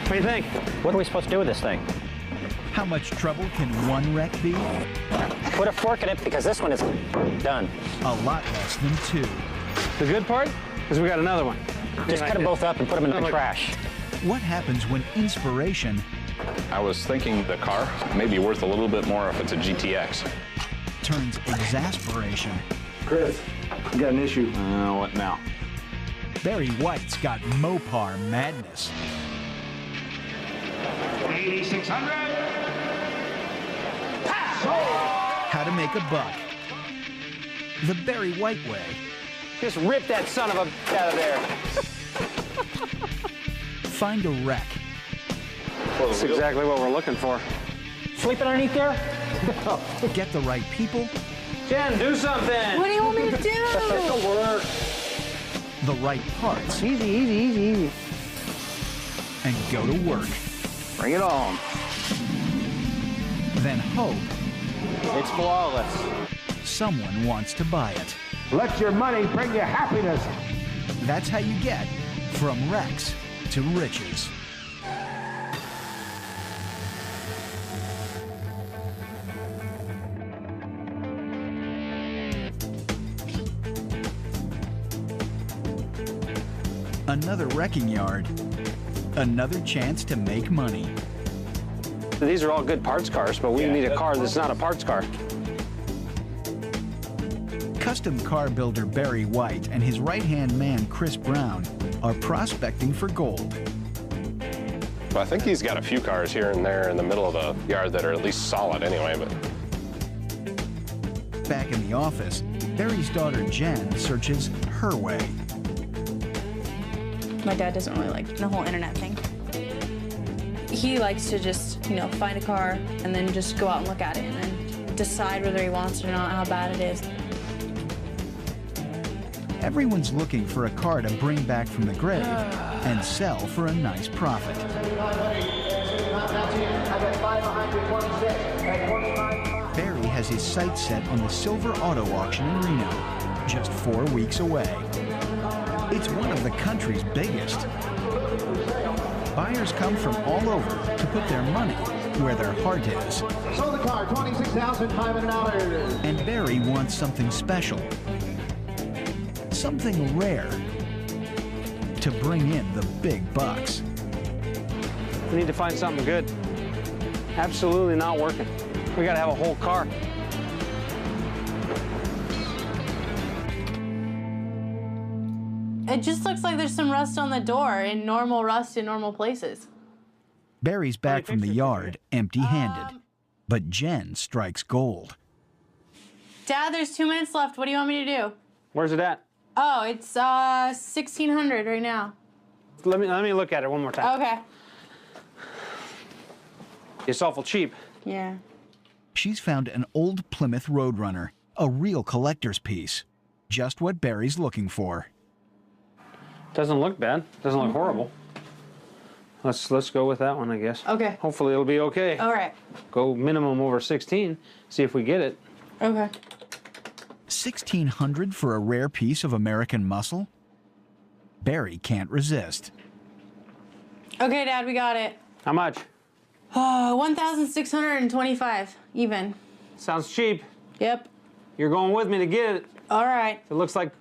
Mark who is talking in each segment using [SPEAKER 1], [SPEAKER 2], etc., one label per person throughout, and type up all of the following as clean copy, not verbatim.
[SPEAKER 1] What do you think?
[SPEAKER 2] What are we supposed to do with this thing?
[SPEAKER 3] How much trouble can one wreck be?
[SPEAKER 2] Put a fork in it because this one is done.
[SPEAKER 3] A lot less than two.
[SPEAKER 1] The good part is we got another one.
[SPEAKER 2] Just cut them both up and put them in the trash.
[SPEAKER 3] What happens when inspiration
[SPEAKER 4] I was thinking the car may be worth a little bit more if it's a GTX.
[SPEAKER 3] turns exasperation?
[SPEAKER 5] Chris, you got an issue.
[SPEAKER 4] What now?
[SPEAKER 3] Barry White's got Mopar madness.
[SPEAKER 6] 8,600.
[SPEAKER 3] How to make a buck. The Barry White way.
[SPEAKER 1] Just rip that son of a out of there.
[SPEAKER 3] Find a wreck.
[SPEAKER 1] That's exactly what we're looking for.
[SPEAKER 2] Sleeping underneath there?
[SPEAKER 3] Get the right people.
[SPEAKER 1] Jen, do something.
[SPEAKER 7] What do you want me to do?
[SPEAKER 1] It'll work.
[SPEAKER 3] The right parts.
[SPEAKER 1] Easy, easy, easy, easy.
[SPEAKER 3] And go to work.
[SPEAKER 1] Bring it on.
[SPEAKER 3] Then hope
[SPEAKER 1] It's flawless.
[SPEAKER 3] someone wants to buy it.
[SPEAKER 5] Let your money bring you happiness.
[SPEAKER 3] That's how you get from wrecks to riches. Another wrecking yard. Another chance to make money.
[SPEAKER 1] These are all good parts cars, but we need a car that's not a parts car.
[SPEAKER 3] Custom car builder Barry White and his right-hand man Chris Brown are prospecting for gold.
[SPEAKER 4] Well, I think he's got a few cars here and there in the middle of the yard that are at least solid anyway, but
[SPEAKER 3] Back in the office, Barry's daughter Jen searches her way.
[SPEAKER 7] My dad doesn't really like the whole internet thing. He likes to just, find a car and then just go out and look at it and then decide whether he wants it or not, how bad it is.
[SPEAKER 3] Everyone's looking for a car to bring back from the grave and sell for a nice profit. Barry has his sights set on the Silver Auto Auction in Reno, just 4 weeks away. It's one of the country's biggest. Buyers come from all over to put their money where their heart is.
[SPEAKER 5] Sold the car, $26,500.
[SPEAKER 3] And Barry wants something special, something rare, to bring in the big bucks.
[SPEAKER 1] We need to find something good. Absolutely not working. We gotta have a whole car.
[SPEAKER 7] It just looks like there's some rust on the door in normal rust in normal places.
[SPEAKER 3] Barry's back from the yard empty-handed, but Jen strikes gold.
[SPEAKER 7] Dad, there's 2 minutes left. What do you want me to do?
[SPEAKER 1] Where's it at?
[SPEAKER 7] Oh, it's 1,600 right now.
[SPEAKER 1] Let me look at it one more time.
[SPEAKER 7] Okay.
[SPEAKER 1] It's awful cheap.
[SPEAKER 7] Yeah.
[SPEAKER 3] She's found an old Plymouth Roadrunner, a real collector's piece. Just what Barry's looking for.
[SPEAKER 1] Doesn't look bad. Doesn't look horrible. Let's go with that one, I guess.
[SPEAKER 7] Okay.
[SPEAKER 1] Hopefully it'll be okay.
[SPEAKER 7] All right.
[SPEAKER 1] Go minimum over 16. See if we get it.
[SPEAKER 7] Okay.
[SPEAKER 3] 1,600 for a rare piece of American muscle? Barry can't resist.
[SPEAKER 7] Okay, Dad, we got it.
[SPEAKER 1] How much?
[SPEAKER 7] 1,625 even.
[SPEAKER 1] Sounds cheap.
[SPEAKER 7] Yep.
[SPEAKER 1] You're going with me to get it.
[SPEAKER 7] All right.
[SPEAKER 1] It looks like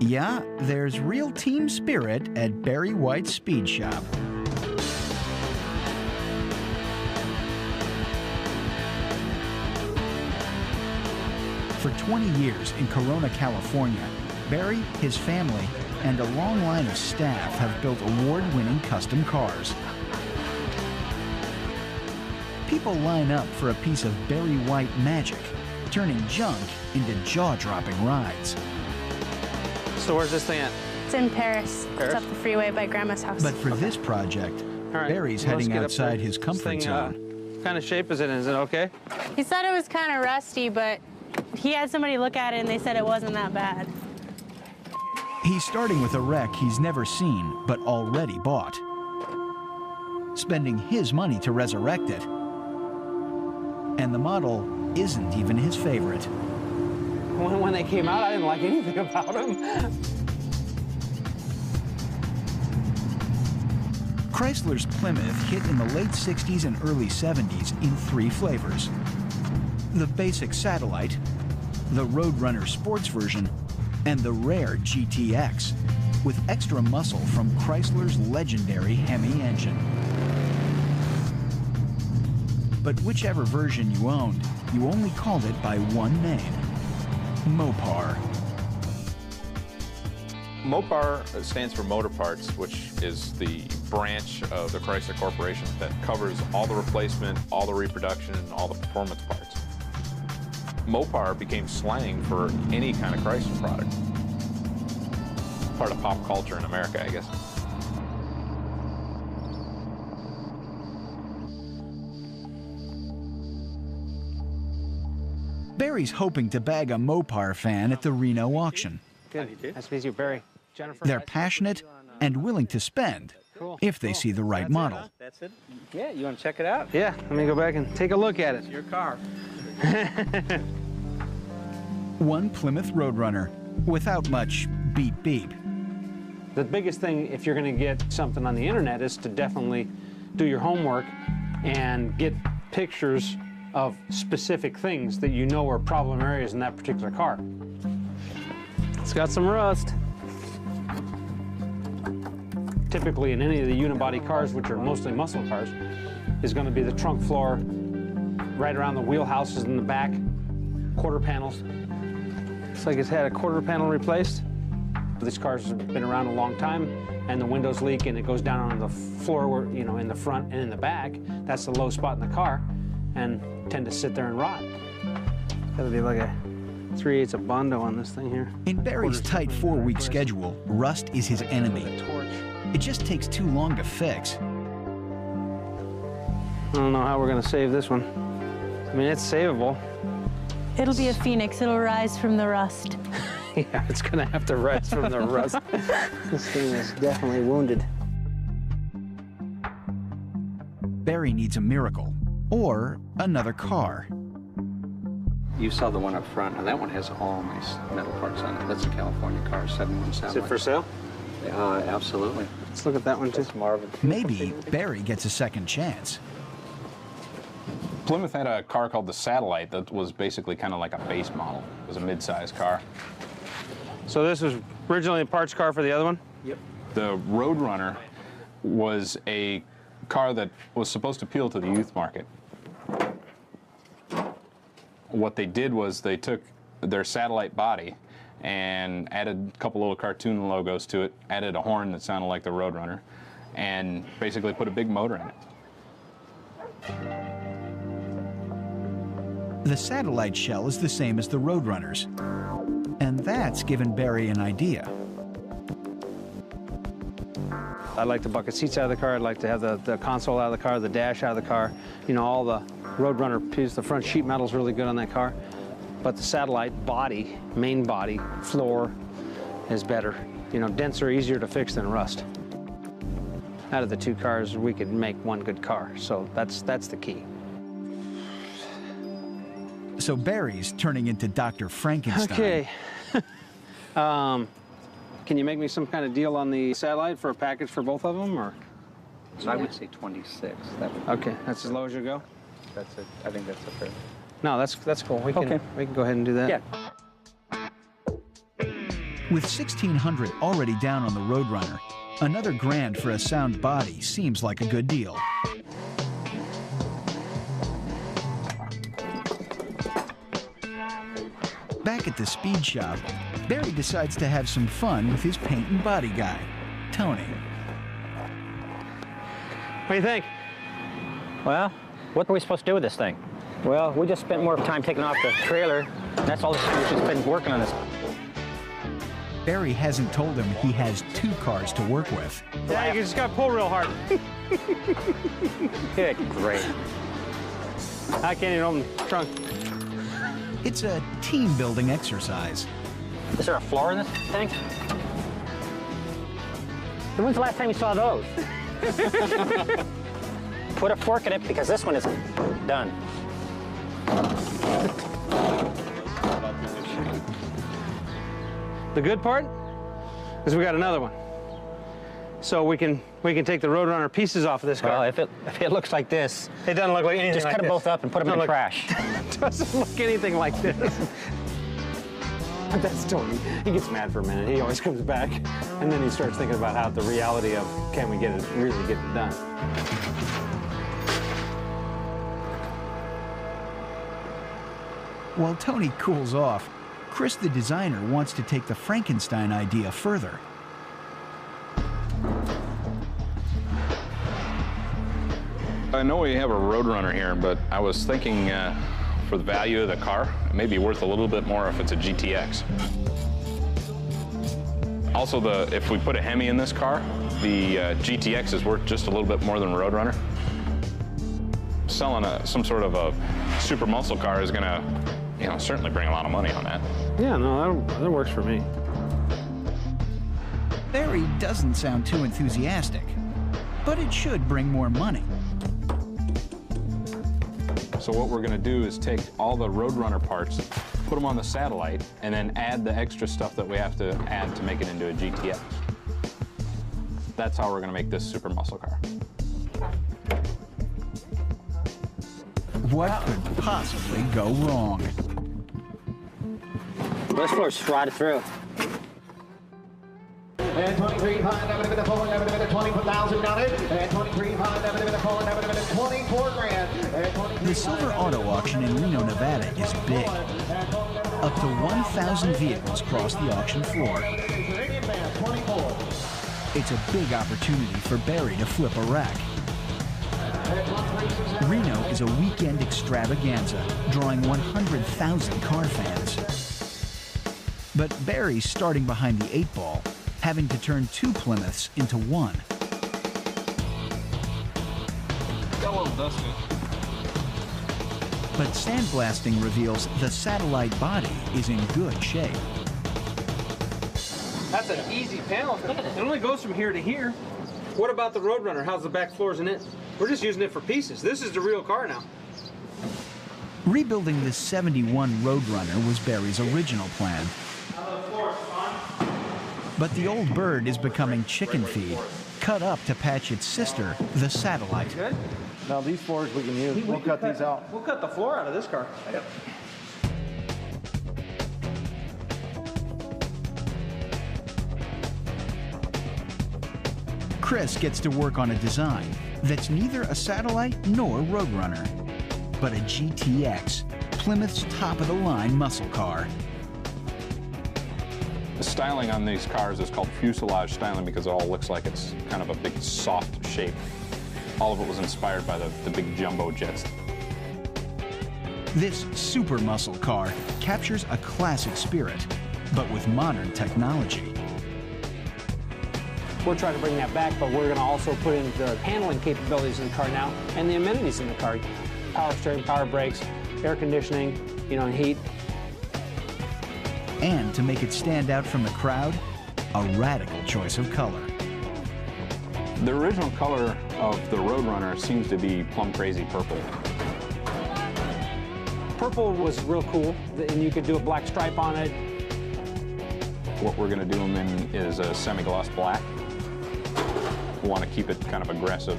[SPEAKER 3] Yeah, there's real team spirit at Barry White's Speed Shop. For 20 years in Corona, California, Barry, his family, and a long line of staff have built award-winning custom cars. People line up for a piece of Barry White magic, turning junk into jaw-dropping rides.
[SPEAKER 1] So where's this thing at?
[SPEAKER 7] It's in Paris. It's up the freeway by Grandma's house.
[SPEAKER 3] But for this project,
[SPEAKER 1] All right.
[SPEAKER 3] Barry's
[SPEAKER 1] Let's
[SPEAKER 3] heading
[SPEAKER 1] get up
[SPEAKER 3] outside
[SPEAKER 1] there.
[SPEAKER 3] his comfort
[SPEAKER 1] This thing,
[SPEAKER 3] zone.
[SPEAKER 1] What kind of shape is it in? Is it okay?
[SPEAKER 7] He said it was kind of rusty, but he had somebody look at it and they said it wasn't that bad.
[SPEAKER 3] He's starting with a wreck he's never seen, but already bought. Spending his money to resurrect it. And the model isn't even his favorite.
[SPEAKER 1] When they came out, I didn't like anything about them.
[SPEAKER 3] Chrysler's Plymouth hit in the late 60s and early 70s in 3 flavors: the basic Satellite, the Roadrunner Sports version, and the rare GTX, with extra muscle from Chrysler's legendary Hemi engine. But whichever version you owned, you only called it by one name: Mopar.
[SPEAKER 6] Mopar stands for Motor Parts, which is the branch of the Chrysler Corporation that covers all the replacement, all the reproduction, and all the performance parts. Mopar became slang for any kind of Chrysler product. Part of pop culture in America, I guess.
[SPEAKER 3] Barry's hoping to bag a Mopar fan at the Reno auction.
[SPEAKER 1] Good. Nice to meet you, Barry. Jennifer.
[SPEAKER 3] They're passionate and willing to spend if they see the right model.
[SPEAKER 8] That's it? Yeah, you want to check it out?
[SPEAKER 1] Yeah, let me go back and take a look at it.
[SPEAKER 8] It's your car.
[SPEAKER 3] One Plymouth Roadrunner without much beep beep.
[SPEAKER 1] The biggest thing, if you're going to get something on the internet, is to definitely do your homework and get pictures of specific things that you know are problem areas in that particular car. It's got some rust. Typically in any of the unibody cars, which are mostly muscle cars, is going to be the trunk floor, right around the wheelhouses in the back, quarter panels. Looks like it's had a quarter panel replaced. These cars have been around a long time, and the windows leak and it goes down on the floor, where, you know, in the front and in the back. That's the low spot in the car, and tend to sit there and rot. Gotta be like a 3/8 of Bondo on this thing here.
[SPEAKER 3] In Barry's tight 4-week schedule, rust is his enemy. It just takes too long to fix.
[SPEAKER 1] I don't know how we're gonna save this one. I mean, it's savable.
[SPEAKER 7] It'll be a phoenix. It'll rise from the rust.
[SPEAKER 1] Yeah, it's gonna have to rise from the rust. This thing is definitely wounded.
[SPEAKER 3] Barry needs a miracle or another car.
[SPEAKER 8] You saw the one up front, and that one has all nice metal parts on it. That's a California car, 717.
[SPEAKER 1] Is it for sale?
[SPEAKER 8] Absolutely.
[SPEAKER 1] Let's look at that one too.
[SPEAKER 8] It's Marvin.
[SPEAKER 3] Maybe Barry gets a second chance.
[SPEAKER 6] Plymouth had a car called the Satellite that was basically kind of like a base model. It was a mid-size car.
[SPEAKER 1] So this was originally a parts car for the other one?
[SPEAKER 8] Yep.
[SPEAKER 6] The Roadrunner was a car that was supposed to appeal to the youth market. What they did was they took their Satellite body and added a couple little cartoon logos to it, added a horn that sounded like the Roadrunner, and basically put a big motor in it.
[SPEAKER 3] The Satellite shell is the same as the Roadrunner's, and that's given Barry an idea.
[SPEAKER 1] I'd like the bucket seats out of the car. I'd like to have the console out of the car, the dash out of the car. You know, all the Roadrunner pieces. The front sheet metal's really good on that car. But the Satellite body, main body, floor is better. You know, dents are easier to fix than rust. Out of the two cars, we could make one good car. So that's the key.
[SPEAKER 3] So Barry's turning into Dr. Frankenstein.
[SPEAKER 1] Okay. Can you make me some kind of deal on the Satellite for a package for both of them, or?
[SPEAKER 8] So I would say 26. That would be,
[SPEAKER 1] Okay, that's as low as you go?
[SPEAKER 8] that's it. I think that's a fair.
[SPEAKER 1] No, that's cool. We can go ahead and do that.
[SPEAKER 8] Yeah.
[SPEAKER 3] With 1,600 already down on the Roadrunner, another grand for a sound body seems like a good deal. Back at the speed shop, Barry decides to have some fun with his paint and body guy, Tony.
[SPEAKER 1] What do you think?
[SPEAKER 2] Well, what are we supposed to do with this thing? Well, we just spent more time taking off the trailer. That's all we've just been working on this.
[SPEAKER 3] Barry hasn't told him he has 2 cars to work with.
[SPEAKER 1] Yeah, you just got to pull real hard.
[SPEAKER 2] Good, great.
[SPEAKER 1] I can't even open the trunk.
[SPEAKER 3] It's a team-building exercise.
[SPEAKER 2] Is there a floor in this thing? When's the last time you saw those? Put a fork in it because this one is done.
[SPEAKER 1] The good part is we got another one. So we can We can take the Roadrunner pieces off of this car.
[SPEAKER 2] Well, if it looks like this,
[SPEAKER 1] It doesn't look like anything
[SPEAKER 2] just
[SPEAKER 1] like
[SPEAKER 2] cut them
[SPEAKER 1] this.
[SPEAKER 2] both up and put them in the trash.
[SPEAKER 1] It doesn't look anything like this. That's Tony. He gets mad for a minute. He always comes back, and then he starts thinking about how the reality of can we really get it done.
[SPEAKER 3] While Tony cools off, Chris the designer wants to take the Frankenstein idea further.
[SPEAKER 6] I know we have a Roadrunner here, but I was thinking for the value of the car, it may be worth a little bit more if it's a GTX. Also, if we put a Hemi in this car, the GTX is worth just a little bit more than a Roadrunner. Selling some sort of a super muscle car is gonna, certainly bring a lot of money on that.
[SPEAKER 1] Yeah, no, that works for me.
[SPEAKER 3] Barry doesn't sound too enthusiastic, but it should bring more money.
[SPEAKER 6] So what we're gonna do is take all the Roadrunner parts, put them on the satellite, and then add the extra stuff that we have to add to make it into a GTX. That's how we're gonna make this super muscle car.
[SPEAKER 3] What could possibly go wrong?
[SPEAKER 2] This floor's rotted through.
[SPEAKER 5] And 20,000 on it. And 24 grand.
[SPEAKER 3] The Silver Auto Auction in Reno, Nevada is big. Up to 1,000 vehicles cross the auction floor. It's a big opportunity for Barry to flip a rack. Reno is a weekend extravaganza, drawing 100,000 car fans. But Barry's starting behind the 8 ball, having to turn 2 Plymouths into 1.
[SPEAKER 6] Got a little dusty.
[SPEAKER 3] But sandblasting reveals the satellite body is in good shape.
[SPEAKER 1] That's an easy panel. It only goes from here to here. What about the Roadrunner? How's the back floors in it? We're just using it for pieces. This is the real car now.
[SPEAKER 3] Rebuilding the 71 Roadrunner was Barry's original plan. But the old bird is becoming chicken feed, cut up to patch its sister, the satellite.
[SPEAKER 1] Good?
[SPEAKER 5] Now these floors we can use. We'll cut these out.
[SPEAKER 1] We'll cut the floor out of this car. Yep.
[SPEAKER 3] Chris gets to work on a design that's neither a satellite nor Roadrunner, but a GTX, Plymouth's top-of-the-line muscle car.
[SPEAKER 6] The styling on these cars is called fuselage styling because it all looks like it's kind of a big soft shape. All of it was inspired by the big jumbo jets.
[SPEAKER 3] This super muscle car captures a classic spirit, but with modern technology.
[SPEAKER 1] We're trying to bring that back, but we're going to also put in the handling capabilities in the car now and the amenities in the car. Power steering, power brakes, air conditioning, and heat.
[SPEAKER 3] And to make it stand out from the crowd, a radical choice of color.
[SPEAKER 6] The original color of the Roadrunner seems to be plum crazy purple.
[SPEAKER 1] Purple was real cool, and you could do a black stripe on it.
[SPEAKER 6] What we're going to do them in is a semi-gloss black. We want to keep it kind of aggressive.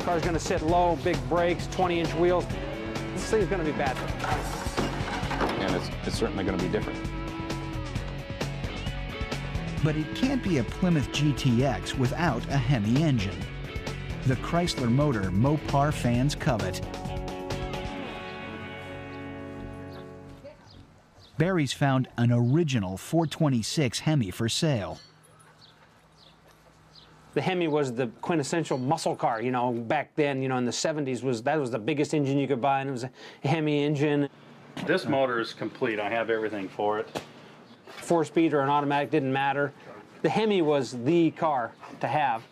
[SPEAKER 1] Car's going to sit low, big brakes, 20-inch wheels. This thing's going to be bad.
[SPEAKER 6] And it's certainly going to be different.
[SPEAKER 3] But it can't be a Plymouth GTX without a Hemi engine. The Chrysler motor Mopar fans covet. Barry's found an original 426 Hemi for sale.
[SPEAKER 1] The Hemi was the quintessential muscle car, back then, in the 70s, that was the biggest engine you could buy, and it was a Hemi engine.
[SPEAKER 9] This motor is complete. I have everything for it.
[SPEAKER 1] 4-speed or an automatic didn't matter. The Hemi was the car to have.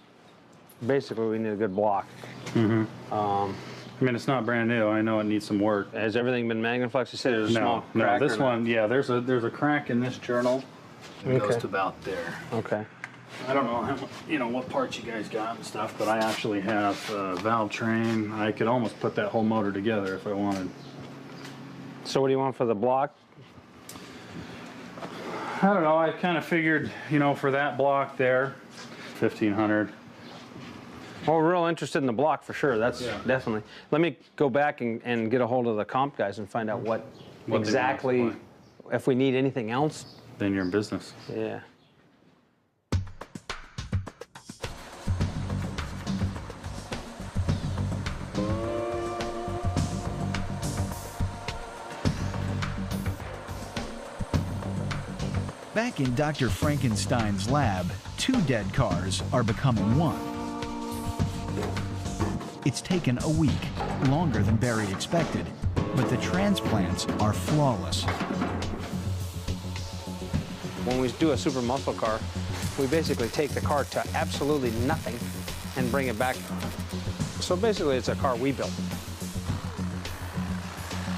[SPEAKER 1] Basically, we need a good block.
[SPEAKER 9] Mm-hmm. I mean, it's not brand new. I know it needs some work.
[SPEAKER 1] Has everything been Magnaflex? You said there's a small crack?
[SPEAKER 9] No, this one, yeah, there's a crack in this journal. It goes to about there.
[SPEAKER 1] Okay.
[SPEAKER 9] I don't know, what parts you guys got and stuff, but I actually have a valve train. I could almost put that whole motor together if I wanted.
[SPEAKER 1] So what do you want for the block?
[SPEAKER 9] I don't know. I kind of figured, for that block there, 1,500.
[SPEAKER 1] Well, we're real interested in the block for sure. That's definitely. Let me go back and get a hold of the comp guys and find out what exactly, if we need anything else.
[SPEAKER 9] Then you're in business.
[SPEAKER 1] Yeah.
[SPEAKER 3] Back in Dr. Frankenstein's lab, 2 dead cars are becoming 1. It's taken a week, longer than Barry expected, but the transplants are flawless.
[SPEAKER 1] When we do a super muscle car, we basically take the car to absolutely nothing and bring it back. So basically, it's a car we built.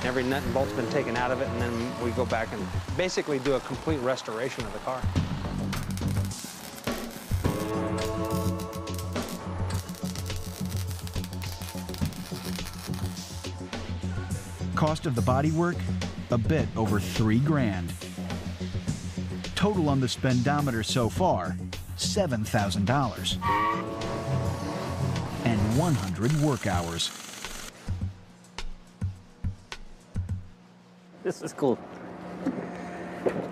[SPEAKER 1] Every nut and bolt's been taken out of it, and then we go back and basically do a complete restoration of the car.
[SPEAKER 3] Cost of the bodywork? A bit over $3 grand. Total on the spendometer so far, $7,000. And 100 work hours.
[SPEAKER 2] This is cool.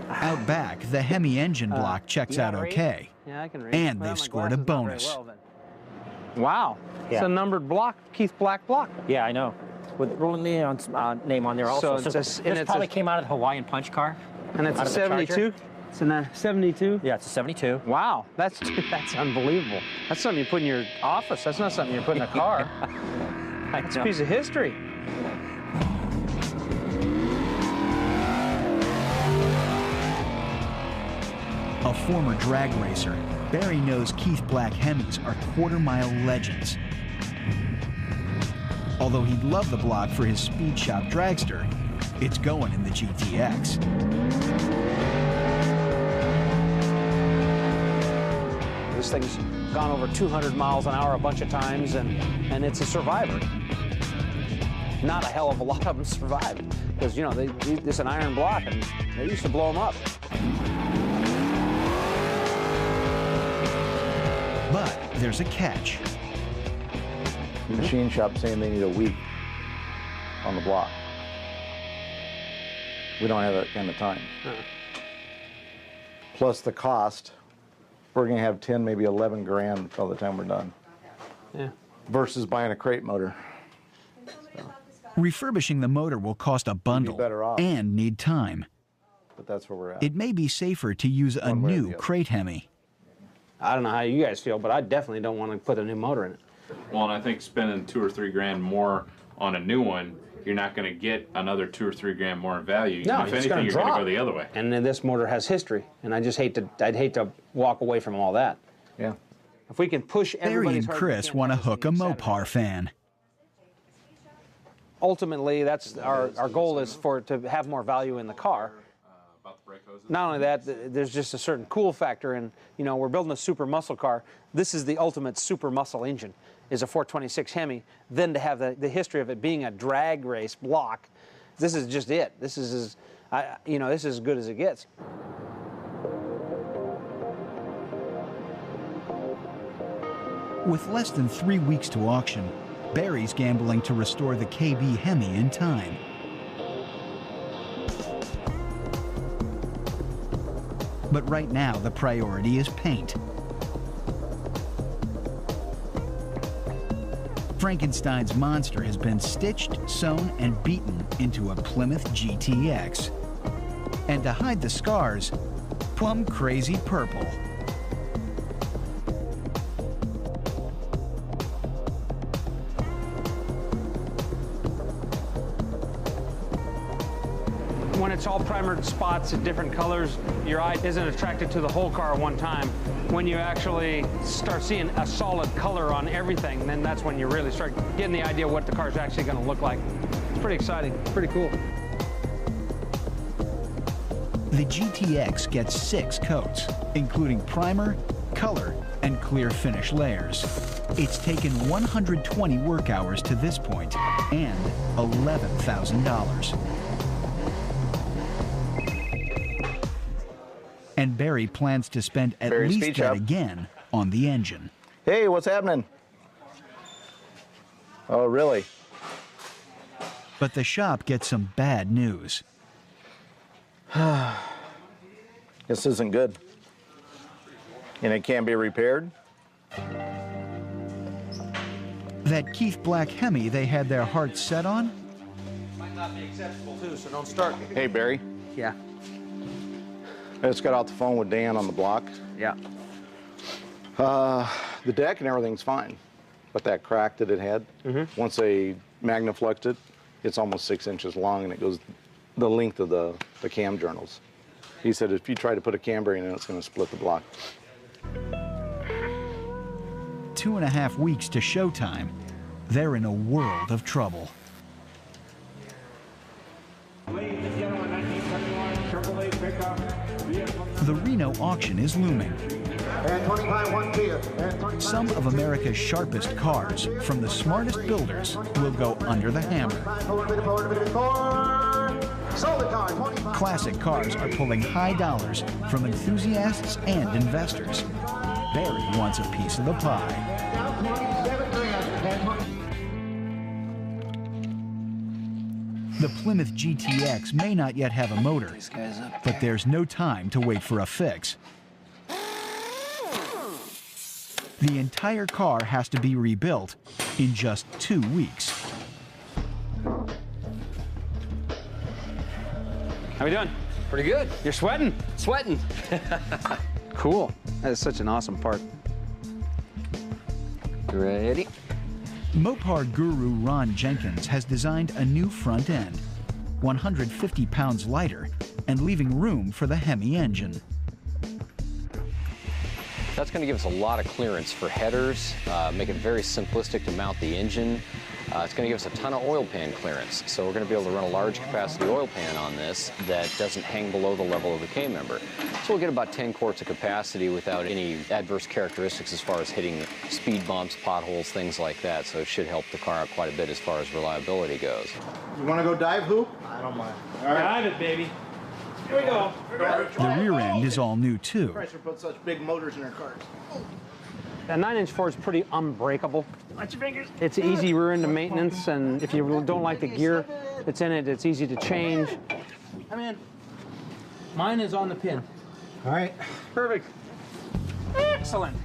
[SPEAKER 3] Out back, the Hemi engine block checks out okay.
[SPEAKER 1] Yeah, I can read.
[SPEAKER 3] And
[SPEAKER 1] Well,
[SPEAKER 3] they've
[SPEAKER 1] my
[SPEAKER 3] scored a
[SPEAKER 1] glasses not very
[SPEAKER 3] bonus.
[SPEAKER 1] well, then. Wow. It's
[SPEAKER 2] Yeah.
[SPEAKER 1] a numbered block, Keith Black block.
[SPEAKER 2] Yeah, I know. With Roland Leon's name on there also.
[SPEAKER 1] So it's a- and
[SPEAKER 2] this
[SPEAKER 1] it's
[SPEAKER 2] probably
[SPEAKER 1] a-
[SPEAKER 2] came out of the Hawaiian Punch car.
[SPEAKER 1] And it's
[SPEAKER 2] Out
[SPEAKER 1] a
[SPEAKER 2] of the Charger.
[SPEAKER 1] 72? It's a 72?
[SPEAKER 2] Yeah, it's a 72.
[SPEAKER 1] Wow, that's unbelievable. That's something you put in your office. That's not something you put in a car. It's a piece of history.
[SPEAKER 3] A former drag racer, Barry knows Keith Black Hemis are quarter-mile legends. Although he'd love the block for his speed shop dragster, it's going in the GTX.
[SPEAKER 1] This thing's gone over 200 miles an hour a bunch of times, and it's a survivor. Not a hell of a lot of them survived, because, you know, it's an iron block, and they used to blow them up.
[SPEAKER 3] But there's a catch.
[SPEAKER 5] Machine shop saying they need a week on the block. We don't have that kind of time. Plus the cost, we're gonna have 10, maybe 11 grand by the time we're done.
[SPEAKER 1] Yeah.
[SPEAKER 5] Versus buying a crate motor.
[SPEAKER 3] Refurbishing the motor will cost a bundle
[SPEAKER 5] better off.
[SPEAKER 3] and need time.
[SPEAKER 5] But that's where we're at.
[SPEAKER 3] It may be safer to use a
[SPEAKER 5] One way or
[SPEAKER 3] new
[SPEAKER 5] the other.
[SPEAKER 3] crate Hemi.
[SPEAKER 1] I don't know how you guys feel, but I definitely don't want to put a new motor in it.
[SPEAKER 6] Well, and I think spending $2 or $3 grand more on a new one, you're not going to get another $2 or $3 grand more in value.
[SPEAKER 1] No,
[SPEAKER 6] And if
[SPEAKER 1] it's
[SPEAKER 6] anything,
[SPEAKER 1] gonna
[SPEAKER 6] you're going to
[SPEAKER 1] drop.
[SPEAKER 6] go the other way.
[SPEAKER 1] And then this motor has history, and I'd hate to walk away from all that.
[SPEAKER 5] Yeah.
[SPEAKER 1] If we can push
[SPEAKER 3] Barry
[SPEAKER 1] everybody
[SPEAKER 3] and
[SPEAKER 1] as hard as
[SPEAKER 3] Chris
[SPEAKER 1] we can,
[SPEAKER 3] want to
[SPEAKER 1] have this
[SPEAKER 3] hook a
[SPEAKER 1] thing
[SPEAKER 3] Mopar fan.
[SPEAKER 1] Ultimately, that's our goal is for it to have more value in the car. Not only that, there's just a certain cool factor, and you know, we're building a super muscle car. This is the ultimate super muscle engine, is a 426 Hemi. Then to have the history of it being a drag race block, this is just it. This is this is as good as it gets.
[SPEAKER 3] With less than 3 weeks to auction, Barry's gambling to restore the KB Hemi in time. But right now, the priority is paint. Frankenstein's monster has been stitched, sewn, and beaten into a Plymouth GTX. And to hide the scars, plum crazy purple.
[SPEAKER 1] When it's all primered spots in different colors, your eye isn't attracted to the whole car at one time. When you actually start seeing a solid color on everything, then that's when you really start getting the idea what the car's actually going to look like. It's pretty exciting, pretty cool.
[SPEAKER 3] The GTX gets 6 coats, including primer, color, and clear finish layers. It's taken 120 work hours to this point and $11,000. And Barry plans to spend at
[SPEAKER 5] Barry's
[SPEAKER 3] least
[SPEAKER 5] speed
[SPEAKER 3] that
[SPEAKER 5] shop.
[SPEAKER 3] again on the engine.
[SPEAKER 5] Hey, what's happening? Oh, really?
[SPEAKER 3] But the shop gets some bad news.
[SPEAKER 5] This isn't good. And it can't be repaired?
[SPEAKER 3] That Keith Black Hemi they had their hearts set on?
[SPEAKER 10] Might not be acceptable too, so don't start.
[SPEAKER 5] Hey, Barry.
[SPEAKER 8] Yeah.
[SPEAKER 5] I just got off the phone with Dan on the block.
[SPEAKER 8] Yeah.
[SPEAKER 5] The deck and everything's fine, but that crack that it had, once they magnafluxed it, it's almost 6 inches long, and it goes the length of the cam journals. He said if you try to put a cam bearing in it, it's going to split the block.
[SPEAKER 3] 2.5 weeks to showtime. They're in a world of trouble. The Reno auction is looming. Some of America's sharpest cars, from the smartest builders, will go under the hammer. Classic cars are pulling high dollars from enthusiasts and investors. Barry wants a piece of the pie. The Plymouth GTX may not yet have a motor, but there's no time to wait for a fix. The entire car has to be rebuilt in just 2 weeks.
[SPEAKER 1] How we doing?
[SPEAKER 10] Pretty good.
[SPEAKER 1] You're sweating?
[SPEAKER 10] Sweating.
[SPEAKER 1] Cool. That is such an awesome part.
[SPEAKER 10] Ready?
[SPEAKER 3] Mopar guru Ron Jenkins has designed a new front end, 150 pounds lighter, and leaving room for the Hemi engine.
[SPEAKER 11] That's going to give us a lot of clearance for headers, make it very simplistic to mount the engine. It's going to give us a ton of oil pan clearance, so we're going to be able to run a large capacity oil pan on this that doesn't hang below the level of the K-member. So we'll get about 10 quarts of capacity without any adverse characteristics as far as hitting speed bumps, potholes, things like that, so it should help the car out quite a bit as far as reliability goes.
[SPEAKER 5] You want to go dive hoop? I don't mind.
[SPEAKER 9] All right. Dive it, baby. Here we go.
[SPEAKER 3] The rear end is all new too.
[SPEAKER 5] Chrysler put such big motors in their cars.
[SPEAKER 1] That 9-inch Ford's pretty unbreakable.
[SPEAKER 9] Watch your fingers.
[SPEAKER 1] It's easy rear end maintenance, and if you don't like the gear that's in it, it's easy to change.
[SPEAKER 10] I'm in. Mine is on the pin.
[SPEAKER 5] All right.
[SPEAKER 1] Perfect. Excellent.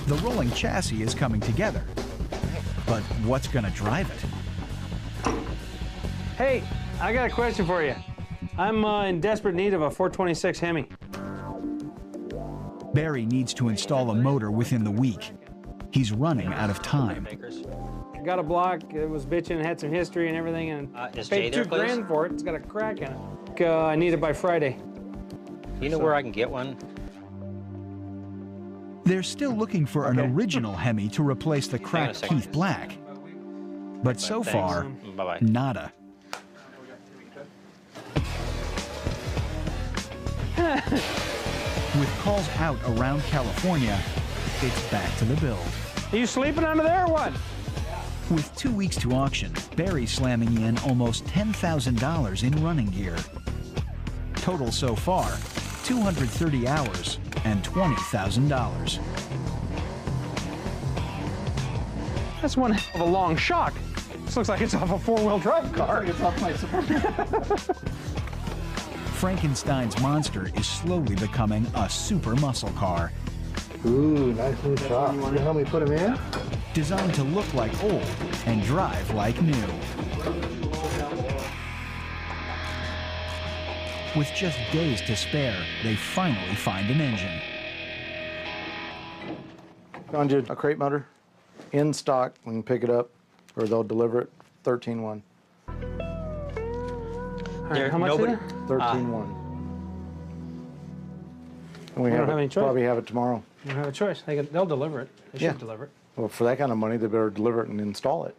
[SPEAKER 3] The rolling chassis is coming together. But what's going to drive it?
[SPEAKER 1] Hey, I got a question for you. I'm in desperate need of a 426 Hemi.
[SPEAKER 3] Barry needs to install a motor within the week. He's running out of time.
[SPEAKER 1] I got a block, it was bitching, it had some history and everything, and paid $2 grand for it. It's got a crack in it. I need it by Friday.
[SPEAKER 2] You know where I can get one?
[SPEAKER 3] They're still looking for an original Hemi to replace the cracked Keith Black. But so far, nada. With calls out around California, it's back to the build.
[SPEAKER 1] Are you sleeping under there or what?
[SPEAKER 3] With 2 weeks to auction, Barry's slamming in almost $10,000 in running gear. Total so far, 230 hours and $20,000.
[SPEAKER 1] That's one of a long shock. This looks like it's off a four-wheel drive car.
[SPEAKER 5] It's off my Suburban.
[SPEAKER 3] Frankenstein's monster is slowly becoming a super muscle car.
[SPEAKER 5] Ooh, nice new shop. You want to help me put them in?
[SPEAKER 3] Designed to look like old and drive like new. With just days to spare, they finally find an engine.
[SPEAKER 5] Found you a crate motor in stock. We can pick it up, or they'll deliver it. 13.1.
[SPEAKER 1] All right, how much is it?
[SPEAKER 5] 13.1. And we
[SPEAKER 1] don't have any choice.
[SPEAKER 5] Probably have it tomorrow.
[SPEAKER 1] You don't have a choice. They'll deliver it. They should deliver it.
[SPEAKER 5] Well, for that kind of money, they better deliver it and install it.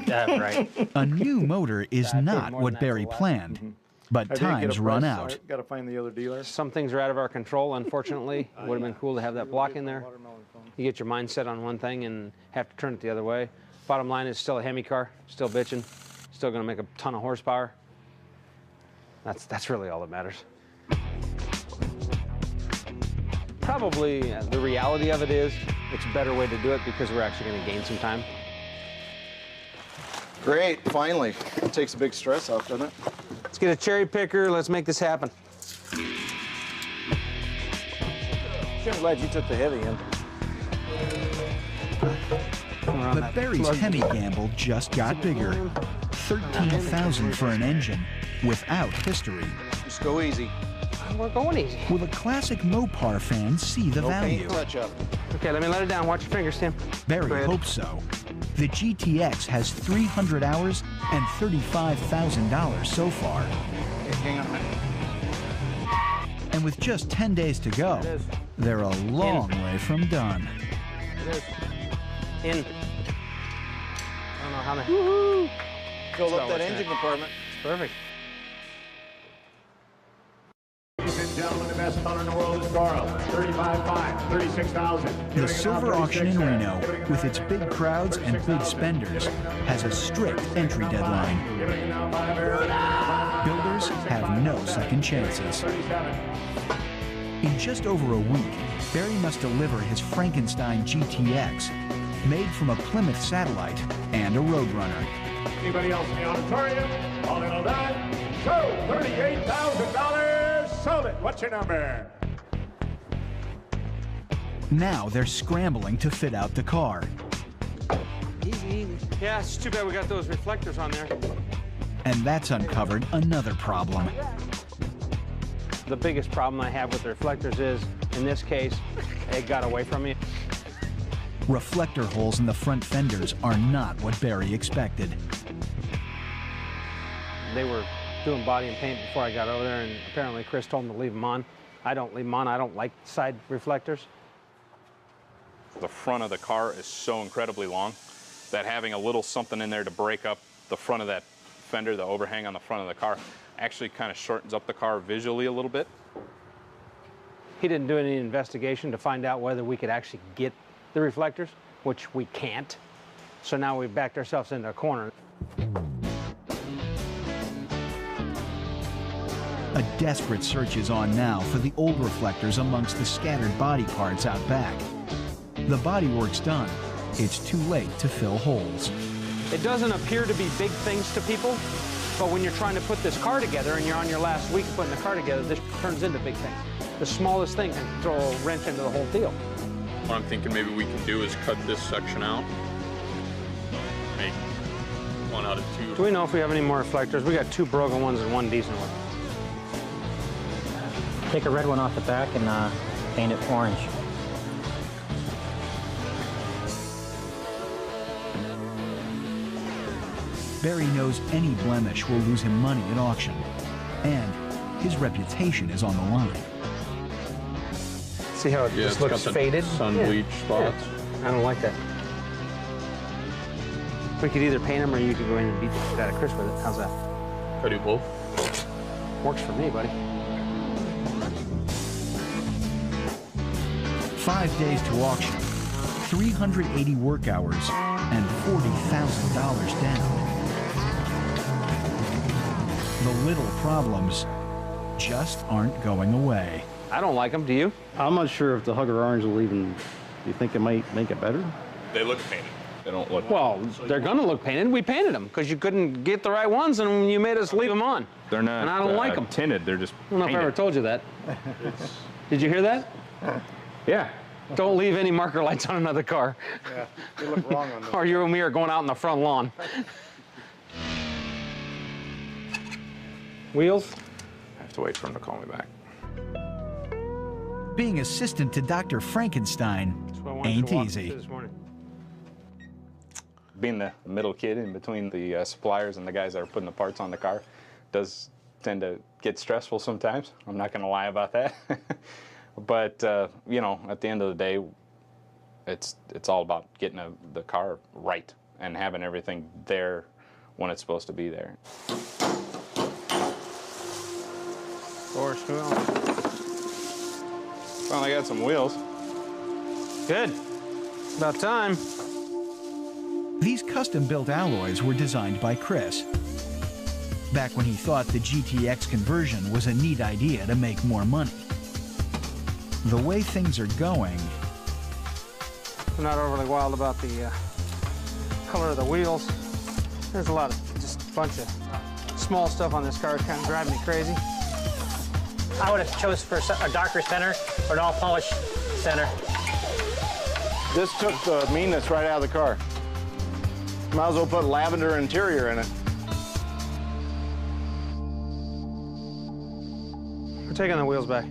[SPEAKER 2] Right.
[SPEAKER 3] A new motor is not what Barry planned, but time's run out.
[SPEAKER 5] Got to find the other dealer.
[SPEAKER 1] Some things are out of our control, unfortunately. It would have been cool to have that block in there. You get your mindset on one thing and have to turn it the other way. Bottom line is still a Hemi car, still bitching, still going to make a ton of horsepower. That's really all that matters. Probably the reality of it is it's a better way to do it because we're actually going to gain some time.
[SPEAKER 5] Great, finally. It takes a big stress off, doesn't it?
[SPEAKER 1] Let's get a cherry picker. Let's make this happen.
[SPEAKER 5] I'm glad you took the heavy end.
[SPEAKER 3] But Barry's Hemi gamble just got bigger. $13,000 for an engine without history.
[SPEAKER 5] Just go easy.
[SPEAKER 1] We're going easy.
[SPEAKER 3] Will a classic Mopar fan see the value?
[SPEAKER 5] Touch up.
[SPEAKER 1] Okay, let me let it down. Watch your fingers, Tim.
[SPEAKER 3] Barry hopes so. The GTX has 300 hours and $35,000 so far.
[SPEAKER 5] Hang on.
[SPEAKER 3] And with just 10 days to go, they're a long way from done.
[SPEAKER 1] It is. In. I don't know how many.
[SPEAKER 5] Woohoo! Fill up that engine compartment.
[SPEAKER 1] Perfect.
[SPEAKER 12] Ladies and gentlemen, the best color in the world is Goro. 35.5, 36,000.
[SPEAKER 3] The silver auction in Reno, with its big crowds and big spenders, has a strict entry deadline. Builders have no second chances. In just over a week, Barry must deliver his Frankenstein GTX, made from a Plymouth Satellite and a Roadrunner.
[SPEAKER 12] Anybody else in the auditorium? All in on that. So, $38,000. Sold it. What's your number?
[SPEAKER 3] Now they're scrambling to fit out the car.
[SPEAKER 1] Easy, easy. Yeah, it's too bad we got those reflectors on there.
[SPEAKER 3] And that's uncovered another problem.
[SPEAKER 1] The biggest problem I have with the reflectors is, in this case, it got away from me.
[SPEAKER 3] Reflector holes in the front fenders are not what Barry expected.
[SPEAKER 1] They were doing body and paint before I got over there, and apparently Chris told them to leave them on. I don't leave them on. I don't like side reflectors.
[SPEAKER 6] The front of the car is so incredibly long that having a little something in there to break up the front of that fender, the overhang on the front of the car, actually kind of shortens up the car visually a little bit.
[SPEAKER 1] He didn't do any investigation to find out whether we could actually get the reflectors, which we can't. So now we've backed ourselves into a corner.
[SPEAKER 3] A desperate search is on now for the old reflectors amongst the scattered body parts out back. The bodywork's done. It's too late to fill holes.
[SPEAKER 1] It doesn't appear to be big things to people, but when you're trying to put this car together and you're on your last week putting the car together, this turns into big things. The smallest thing can throw a wrench into the whole deal.
[SPEAKER 6] What I'm thinking maybe we can do is cut this section out. Make 1 out of 2.
[SPEAKER 1] Do we know if we have any more reflectors? We got 2 broken ones and 1 decent one.
[SPEAKER 2] Take a red one off the back and paint it orange.
[SPEAKER 3] Barry knows any blemish will lose him money at auction, and his reputation is on the line.
[SPEAKER 1] See how it just looks faded?
[SPEAKER 6] Sun bleach spots.
[SPEAKER 1] Yeah. I don't like that. We could either paint them or you could go in and beat the shit out of Chris with it. How's that?
[SPEAKER 6] I do both.
[SPEAKER 1] Works for me, buddy.
[SPEAKER 3] 5 days to auction, 380 work hours, and $40,000 down. The little problems just aren't going away.
[SPEAKER 1] I don't like them, do you?
[SPEAKER 13] I'm not sure if the Hugger Orange will even, do you think it might make it better?
[SPEAKER 6] They look painted. They don't look...
[SPEAKER 1] Well, they're gonna look painted. We painted them because you couldn't get the right ones and you made us leave them on.
[SPEAKER 6] They're not
[SPEAKER 1] and I don't like them.
[SPEAKER 6] tinted, they're just
[SPEAKER 1] I don't know if I ever told you that. Did you hear that?
[SPEAKER 6] Yeah.
[SPEAKER 1] Don't leave any marker lights on another car.
[SPEAKER 5] Yeah, they look wrong on this.
[SPEAKER 1] Or you and me are going out in the front lawn. Wheels?
[SPEAKER 6] I have to wait for him to call me back.
[SPEAKER 3] Being assistant to Dr. Frankenstein ain't easy.
[SPEAKER 6] Being the middle kid in between the suppliers and the guys that are putting the parts on the car does tend to get stressful sometimes. I'm not going to lie about that. But, you know, at the end of the day, it's all about getting the car right and having everything there when it's supposed to be there. Finally got some wheels.
[SPEAKER 1] Good. About time.
[SPEAKER 3] These custom-built alloys were designed by Chris. Back when he thought the GTX conversion was a neat idea to make more money. The way things are going,
[SPEAKER 1] I'm not overly wild about the color of the wheels. There's a lot of just a bunch of small stuff on this car. It's kind of driving me crazy.
[SPEAKER 2] I would have chose for a darker center or an all polished center.
[SPEAKER 5] This took the meanness right out of the car. Might as well put lavender interior in it.
[SPEAKER 1] We're taking the wheels back.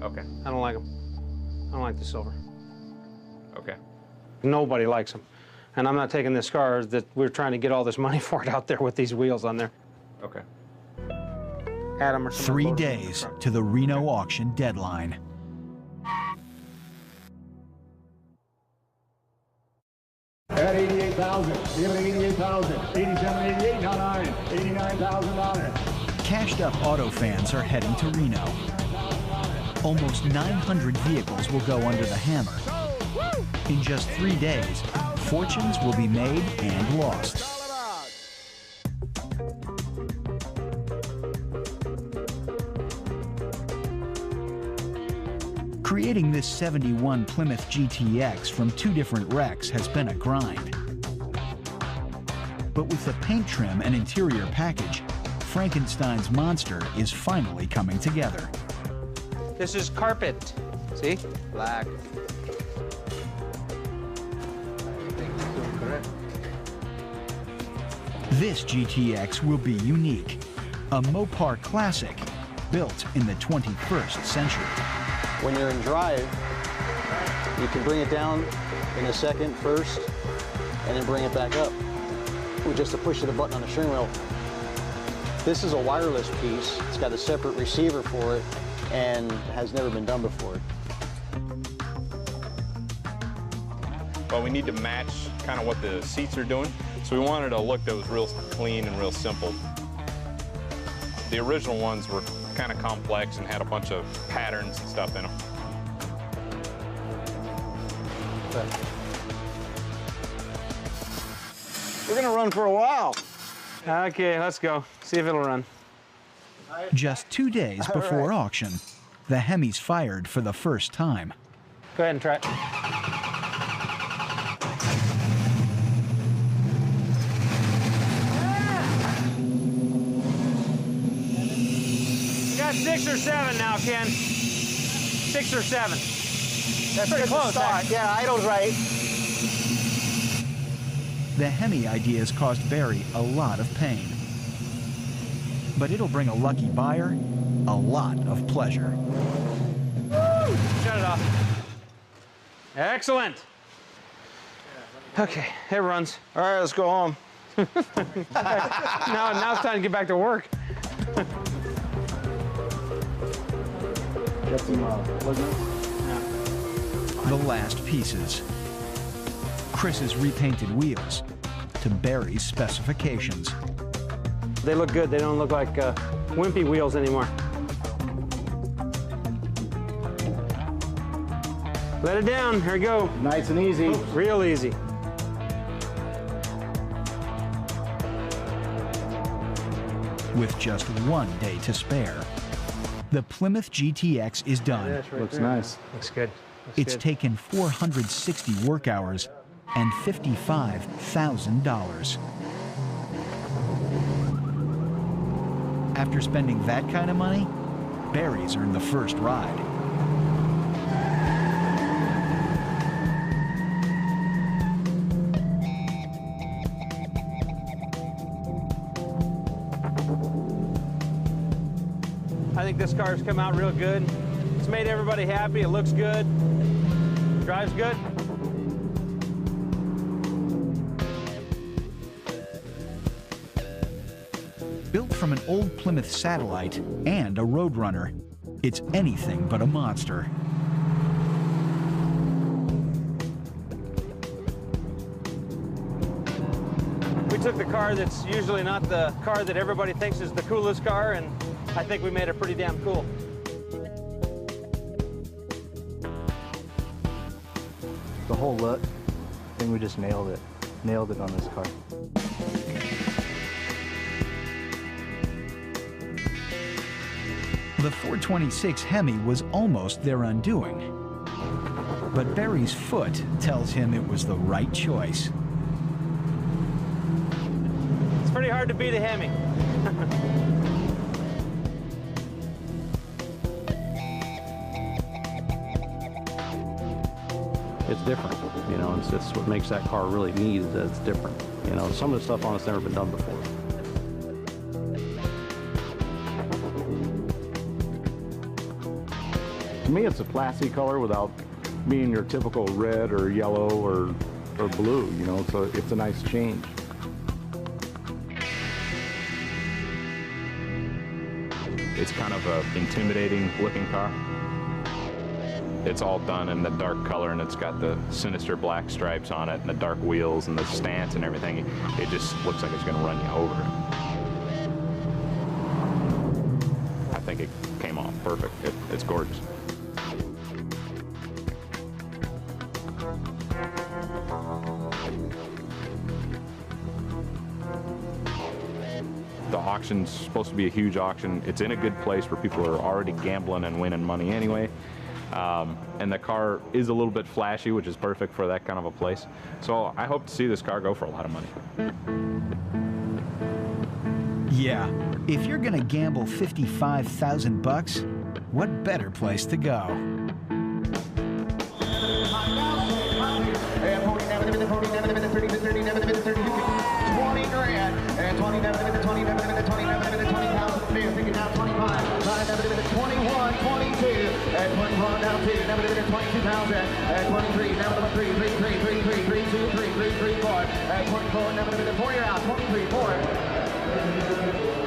[SPEAKER 6] Okay.
[SPEAKER 1] I don't like them. I don't like the silver.
[SPEAKER 6] Okay.
[SPEAKER 1] Nobody likes them. And I'm not taking this car that we're trying to get all this money for it out there with these wheels on there.
[SPEAKER 6] Okay.
[SPEAKER 1] Adam or
[SPEAKER 3] 3 days to the Reno auction deadline.
[SPEAKER 12] At 88,000, give it 88,000, 87, 88, not 9, $89,000.
[SPEAKER 3] Cashed up auto fans are heading to Reno. Almost 900 vehicles will go under the hammer. In just 3 days, fortunes will be made and lost. Creating this 71 Plymouth GTX from 2 different wrecks has been a grind. But with the paint trim and interior package, Frankenstein's monster is finally coming together.
[SPEAKER 1] This is carpet. See?
[SPEAKER 8] Black.
[SPEAKER 3] This GTX will be unique, a Mopar classic built in the 21st century.
[SPEAKER 14] When you're in drive, you can bring it down in a second first, and then bring it back up with just a push of the button on the steering wheel. This is a wireless piece. It's got a separate receiver for it and has never been done before.
[SPEAKER 6] Well, we need to match kind of what the seats are doing. So we wanted a look that was real clean and real simple. The original ones were kind of complex and had a bunch of patterns and stuff in them.
[SPEAKER 5] We're gonna run for a while.
[SPEAKER 1] Okay, let's go. See if it'll run.
[SPEAKER 3] Just 2 days before auction, the Hemi's fired for the first time.
[SPEAKER 1] Go ahead and try it. You got 6 or 7 now, Ken. 6 or 7. That's pretty close.
[SPEAKER 14] Yeah, idle's right.
[SPEAKER 3] The Hemi ideas caused Barry a lot of pain. But it'll bring a lucky buyer a lot of pleasure.
[SPEAKER 1] Woo! Shut it off. Excellent. Okay, it runs.
[SPEAKER 5] All right, let's go home.
[SPEAKER 1] now it's time to get back to work.
[SPEAKER 13] Got some
[SPEAKER 3] The last pieces. Chris's repainted wheels to Barry's specifications.
[SPEAKER 1] They look good. They don't look like wimpy wheels anymore. Let it down. Here we go.
[SPEAKER 13] Nice and easy.
[SPEAKER 1] Real easy.
[SPEAKER 3] With just 1 day to spare, the Plymouth GTX is done.
[SPEAKER 13] Looks nice.
[SPEAKER 1] Looks good.
[SPEAKER 3] It's taken 460 work hours and $55,000. After spending that kind of money, Barry's earned the first ride.
[SPEAKER 1] I think this car's come out real good. It's made everybody happy. It looks good. Drives good.
[SPEAKER 3] Built from an old Plymouth Satellite and a Roadrunner, it's anything but a monster.
[SPEAKER 1] We took the car that's usually not the car that everybody thinks is the coolest car, and I think we made it pretty damn cool.
[SPEAKER 13] The whole look, I think we just nailed it. Nailed it on this car.
[SPEAKER 3] The 426 Hemi was almost their undoing. But Barry's foot tells him it was the right choice.
[SPEAKER 10] It's pretty hard to beat a Hemi.
[SPEAKER 15] It's different, you know, it's what makes that car really neat, is that it's different. You know, some of the stuff on it's never been done before.
[SPEAKER 12] To me, it's a classy color without being your typical red or yellow or blue, you know, so it's a nice change.
[SPEAKER 6] It's kind of an intimidating looking car. It's all done in the dark color, and it's got the sinister black stripes on it and the dark wheels and the stance and everything. It just looks like it's going to run you over. I think it came off perfect. It's gorgeous. The auction's supposed to be a huge auction. It's in a good place where people are already gambling and winning money anyway. And the car is a little bit flashy, which is perfect for that kind of a place. So I hope to see this car go for a lot of money.
[SPEAKER 3] Yeah, if you're gonna gamble $55,000, what better place to go?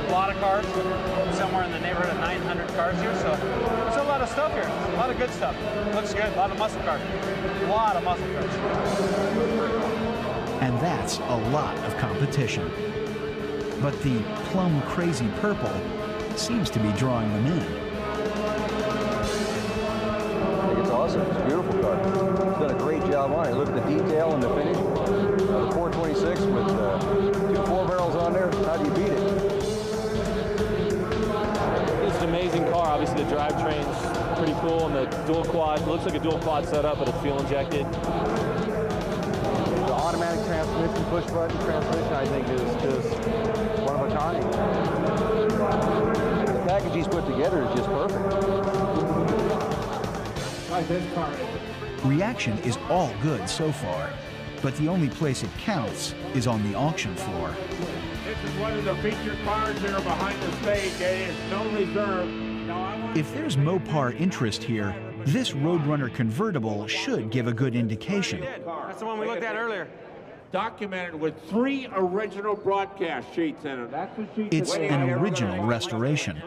[SPEAKER 10] A lot of cars, somewhere in the neighborhood of 900 cars here, so there's a lot of stuff here, a lot of good stuff. Looks good, a lot of muscle cars, a lot of muscle cars.
[SPEAKER 3] And that's a lot of competition. But the plum crazy purple seems to be drawing them in.
[SPEAKER 14] I think it's awesome. It's a beautiful car. It's done a great job on it. Look at the detail and the finish. The 426 with 2 4-barrels on there. How do you beat it?
[SPEAKER 16] It's an amazing car. Obviously, the drivetrain's pretty cool, and the dual quad, it looks like a dual quad setup, but it's fuel injected.
[SPEAKER 14] The automatic transmission, push button transmission, I think is just one of a kind. The package he's put together is just perfect.
[SPEAKER 12] Like this car.
[SPEAKER 3] Reaction is all good so far, but the only place it counts is on the auction floor.
[SPEAKER 12] This is one of the featured cars here behind the stage. It's no reserve.
[SPEAKER 3] If there's Mopar interest here, this Roadrunner convertible should give a good indication.
[SPEAKER 10] That's the one we looked at earlier.
[SPEAKER 12] Documented with 3 original broadcast sheets in it. That's the sheet.
[SPEAKER 3] It's an original restoration.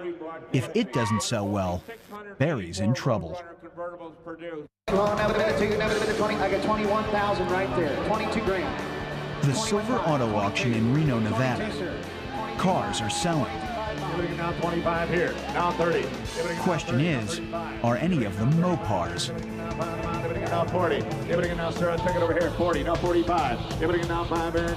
[SPEAKER 3] If it doesn't sell well, Barry's in trouble.
[SPEAKER 14] I got 21,000 right there, 22 grand.
[SPEAKER 3] The Silver Auto Auction in Reno, Nevada. Cars are selling.
[SPEAKER 12] Now 25 here, now 30.
[SPEAKER 3] Question is, are any of them Mopars?
[SPEAKER 12] Now 40. Now, sir, take it over here. 40. Now 45. Now 5 here.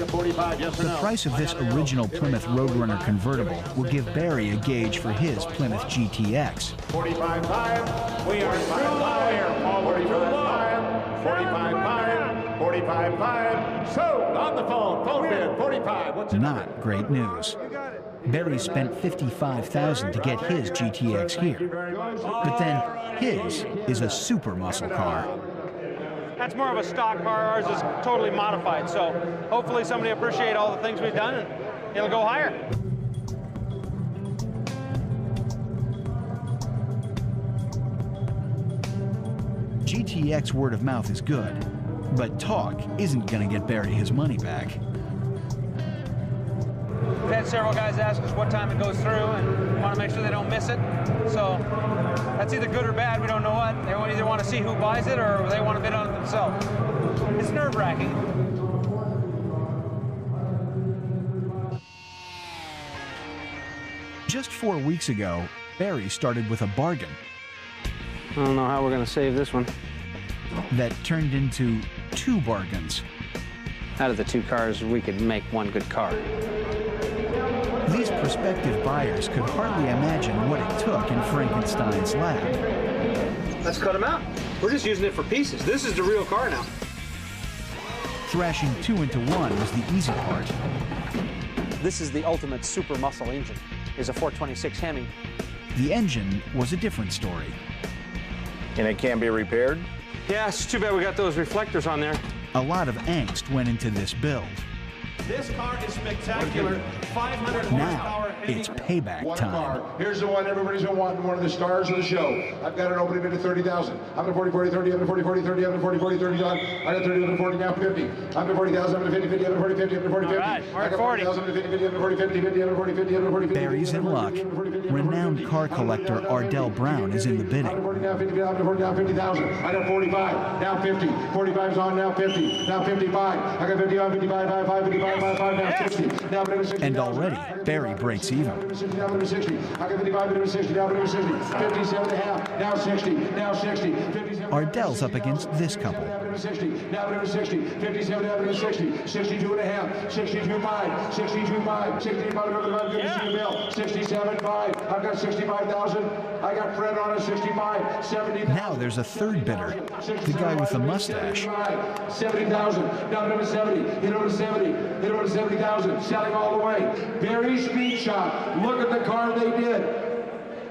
[SPEAKER 12] 45. Yes or no?
[SPEAKER 3] The price of this original Plymouth Roadrunner convertible will give Barry a gauge for his Plymouth GTX.
[SPEAKER 12] 45.5. We are too low here. Paul, 45.5. 45.5. 45.5. So, on the phone. Phone bid. 45. What's it?
[SPEAKER 3] Not great news. Barry spent $55,000 to get his GTX here. But then his is a super muscle car.
[SPEAKER 10] That's more of a stock car. Ours is totally modified, so hopefully somebody appreciate all the things we've done and it'll go higher.
[SPEAKER 3] GTX word of mouth is good, but talk isn't going to get Barry his money back.
[SPEAKER 10] We've had several guys ask us what time it goes through and want to make sure they don't miss it. So that's either good or bad. We don't know what. They either want to see who buys it or they want to bid on it themselves. It's nerve-wracking.
[SPEAKER 3] Just 4 weeks ago, Barry started with a bargain.
[SPEAKER 1] I don't know how we're going to save this one.
[SPEAKER 3] That turned into 2 bargains.
[SPEAKER 1] Out of the 2 cars, we could make one good car.
[SPEAKER 3] These prospective buyers could hardly imagine what it took in Frankenstein's lab.
[SPEAKER 10] Let's cut them out. We're just using it for pieces. This is the real car now.
[SPEAKER 3] Thrashing 2 into 1 was the easy part.
[SPEAKER 1] This is the ultimate super muscle engine, is a 426 Hemi.
[SPEAKER 3] The engine was a different story.
[SPEAKER 17] And it can be repaired?
[SPEAKER 1] Yeah, it's too bad we got those reflectors on there.
[SPEAKER 3] A lot of angst went into this build.
[SPEAKER 12] This car is spectacular. 500
[SPEAKER 3] Now,
[SPEAKER 12] horsepower.
[SPEAKER 3] it's payback time.
[SPEAKER 12] Here's the one everybody's been wanting, one of the stars of the show. I've got an opening bid of 30,000. I'm at 40, 40, 30, I'm at 40, 40, 30, I'm at 40, 40, 30, done. I got 30, I'm at 40, now 50. I'm at 40,000, I'm at 50, 50, I'm at 40, 50, I'm at 40, 50.
[SPEAKER 1] All right, we're
[SPEAKER 12] I
[SPEAKER 1] at
[SPEAKER 12] got
[SPEAKER 1] 40,000,
[SPEAKER 12] I'm at 50, 50, I'm at 40, 50, 50, I'm at 40, 50, I'm at 40, 50.
[SPEAKER 3] Barry's in luck. Renowned car collector Ardell Brown is in the bidding.
[SPEAKER 12] I'm at 40, now 50, I'm at 40, now 50,000. I got 45, now 50. 45's on, now 50. Now 55. I got 50 on, 55, 5, 55, 5, now 60. Now 60.
[SPEAKER 3] And already, Barry breaks even.
[SPEAKER 12] Now 60. I got 55, 60. Now 60. 57 and a half. Now 60. Now 60. 57.
[SPEAKER 3] Ardell's up against this couple.
[SPEAKER 12] Now 60. Now 60. 57 now 60. 62 and a half. 62 5. 62 5. 65. 67 5. I've got 65,000. I got Fred on a 65. 70.
[SPEAKER 3] Now there's a third bidder, the guy with the mustache.
[SPEAKER 12] 70,000. Now number 70. Hit over 70. Hit over 70,000. Selling all the way. Barry Speed Shop. Look at the car they did.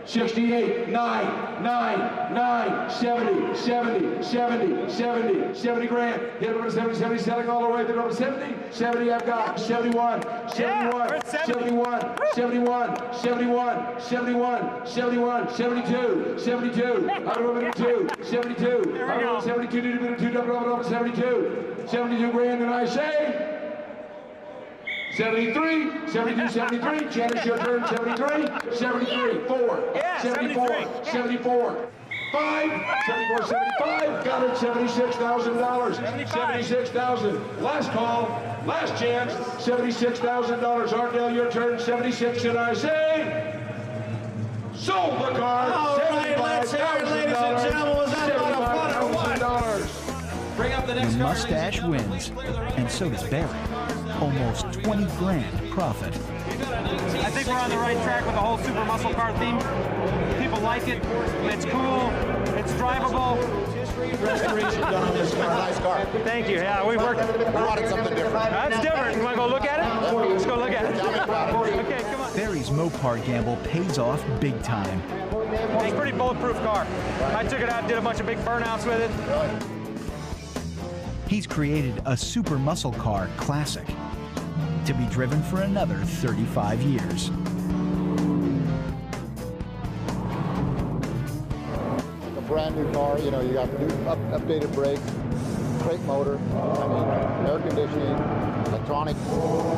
[SPEAKER 12] 68, 9, 9, 9, 70, 70, 70, 70, 70 grand. Hit over 70, 70, selling all the way. Hit over 70, 70 I've got. 71, 71, 71, 71, 71, 71, 71, 72, 72. I'm over 2, 72. I'm over 72, 2, double over 72. 72 grand, and I say 73, 72, 73, Janice, your turn, 73, 73, 4, 74, 74, 5, 74, 75, got it, $76,000, 76,000, last call, last chance, $76,000, Ardell, your turn, 76, and I say, sold the car,
[SPEAKER 10] all right, let's hear it, ladies and gentlemen, was that a lot of fun or what? Bring up the next
[SPEAKER 3] The
[SPEAKER 10] car,
[SPEAKER 3] mustache wins, and so does Barry. Almost 20 grand profit.
[SPEAKER 1] I think we're on the right track with the whole super muscle car theme. People like it. It's cool. It's drivable.
[SPEAKER 12] Restoration done on this car. Nice car.
[SPEAKER 1] Thank you. Yeah, we worked.
[SPEAKER 12] We wanted something different.
[SPEAKER 1] That's different. You want to go look at it? Let's go look at it. Okay, come on.
[SPEAKER 3] Barry's Mopar gamble pays off big time.
[SPEAKER 1] It's a pretty bulletproof car. I took it out, did a bunch of big burnouts with it.
[SPEAKER 3] He's created a super muscle car classic to be driven for another 35 years.
[SPEAKER 18] A brand new car, you know, you got new updated brakes, crate motor, I mean, air conditioning, electronic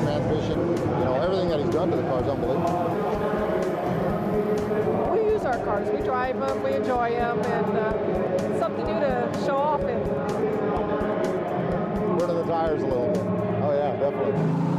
[SPEAKER 18] transmission, you know, everything that he's done to the car is unbelievable.
[SPEAKER 19] We use our cars, we drive them, we enjoy them, and it's something new to show off in.
[SPEAKER 18] Burning the tires a little bit. Oh yeah, definitely.